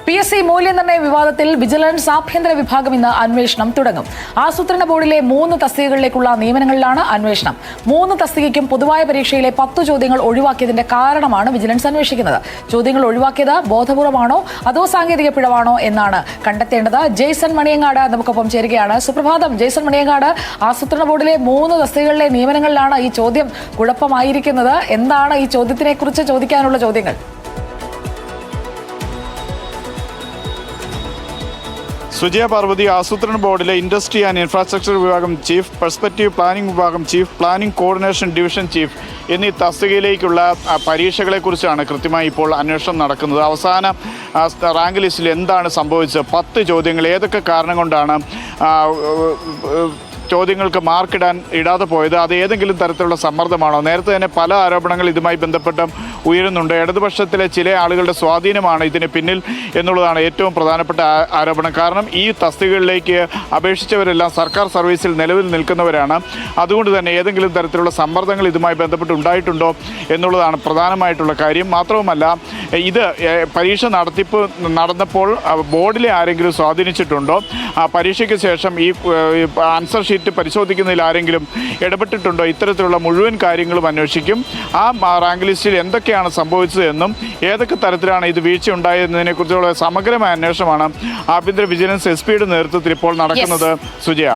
PSC മൂല്യനിർണ്ണയ വിവാദത്തിൽ vigilance ആഭ്യന്തര വിഭാഗം ഇന്ന് അന്വേഷണം തുടങ്ങും. ആസൂത്രണ ബോർഡിലെ 3 തസ്തികകളിലേക്കുള്ള നിയമനങ്ങളിലാണ് അന്വേഷണം. 3 തസ്തികയ്ക്കും പൊതുവായ പരീക്ഷയിലെ 10 ചോദ്യങ്ങൾ ഒഴിവാക്കിയതിന്റെ കാരണമാണ് വിജിലൻസ് അന്വേഷിക്കുന്നത്. ചോദ്യങ്ങൾ ഒഴിവാക്കിയത് ബോധപൂർവമാണോ അതോ സാങ്കേതിക പിഴവാണോ എന്നാണ് കണ്ടെത്തേണ്ടത്. ജെയ്സൺ മണിയങ്ങാട് നമുക്കൊപ്പം ചേരുകയാണ്. സുപ്രഭാതം ജെയ്സൺ മണിയങ്ങാട്. ആസൂത്രണ ബോർഡിലെ 3 തസ്തികകളിലെ നിയമനങ്ങളിലാണ് ഈ ചോദ്യം കുഴപ്പമായിരിക്കുന്നത്. എന്താണ് ഈ ചോദ്യത്തിനെ കുറിച്ച് ചോദിക്കാനുള്ള ചോദ്യങ്ങൾ? സുജയ പാർവതി, ആസൂത്രണ ബോർഡിലെ ഇൻഡസ്ട്രി ആൻഡ് ഇൻഫ്രാസ്ട്രക്ചർ വിഭാഗം ചീഫ്, പെർസ്പെക്റ്റീവ് പ്ലാനിംഗ് വിഭാഗം chief, planning coordination division chief എന്നീ തസ്തികയിലേക്കുള്ള പരീക്ഷകളെക്കുറിച്ചാണ് കൃത്യമായി ഇപ്പോൾ അന്വേഷണം നടക്കുന്നത്. അവസാന റാങ്ക് ലിസ്റ്റിൽ എന്താണ് സംഭവിച്ചത്? 10 ചോദ്യങ്ങൾ ഏതൊക്കെ കാരണം കൊണ്ടാണ് ചോദ്യങ്ങൾക്ക് ഇടാതെ പോയത്? അത് ഏതെങ്കിലും തരത്തിലുള്ള സമ്മർദ്ദമാണോ? നേരത്തെ തന്നെ പല ആരോപണങ്ങൾ ഇതുമായി ബന്ധപ്പെട്ട് ഉയരുന്നുണ്ട്. ഇടതുപക്ഷത്തിലെ ചില ആളുകളുടെ സ്വാധീനമാണ് ഇതിന് പിന്നിൽ എന്നുള്ളതാണ് ഏറ്റവും പ്രധാനപ്പെട്ട ആരോപണം. കാരണം ഈ തസ്തികകളിലേക്ക് അപേക്ഷിച്ചവരെല്ലാം സർക്കാർ സർവീസിൽ നിലവിൽ നിൽക്കുന്നവരാണ്. അതുകൊണ്ട് തന്നെ ഏതെങ്കിലും തരത്തിലുള്ള സമ്മർദ്ദങ്ങൾ ഇതുമായി ബന്ധപ്പെട്ട് ഉണ്ടായിട്ടുണ്ടോ എന്നുള്ളതാണ് പ്രധാനമായിട്ടുള്ള കാര്യം. മാത്രവുമല്ല, ഇത് പരീക്ഷ നടന്നപ്പോൾ ബോർഡിലെ ആരെങ്കിലും സ്വാധീനിച്ചിട്ടുണ്ടോ? പരീക്ഷയ്ക്ക് ശേഷം ഈ ആൻസർ ഷീറ്റ് പരിശോധിക്കുന്നതിൽ ആരെങ്കിലും ഇടപെട്ടിട്ടുണ്ടോ? ഇത്തരത്തിലുള്ള മുഴുവൻ കാര്യങ്ങളും അന്വേഷിക്കും. ആ റാങ്ക് ലിസ്റ്റിൽ എന്തൊക്കെയാണ് സംഭവിച്ചത് എന്നും ഏതൊക്കെ തരത്തിലാണ് ഇത് വീഴ്ച ഉണ്ടായതിനെക്കുറിച്ചുള്ള സമഗ്രമായ അന്വേഷണമാണ് ആഭ്യന്തര വിജിലൻസ് SP യുടെ നേതൃത്വത്തിൽ ഇപ്പോൾ നടക്കുന്നത്. സുജയ.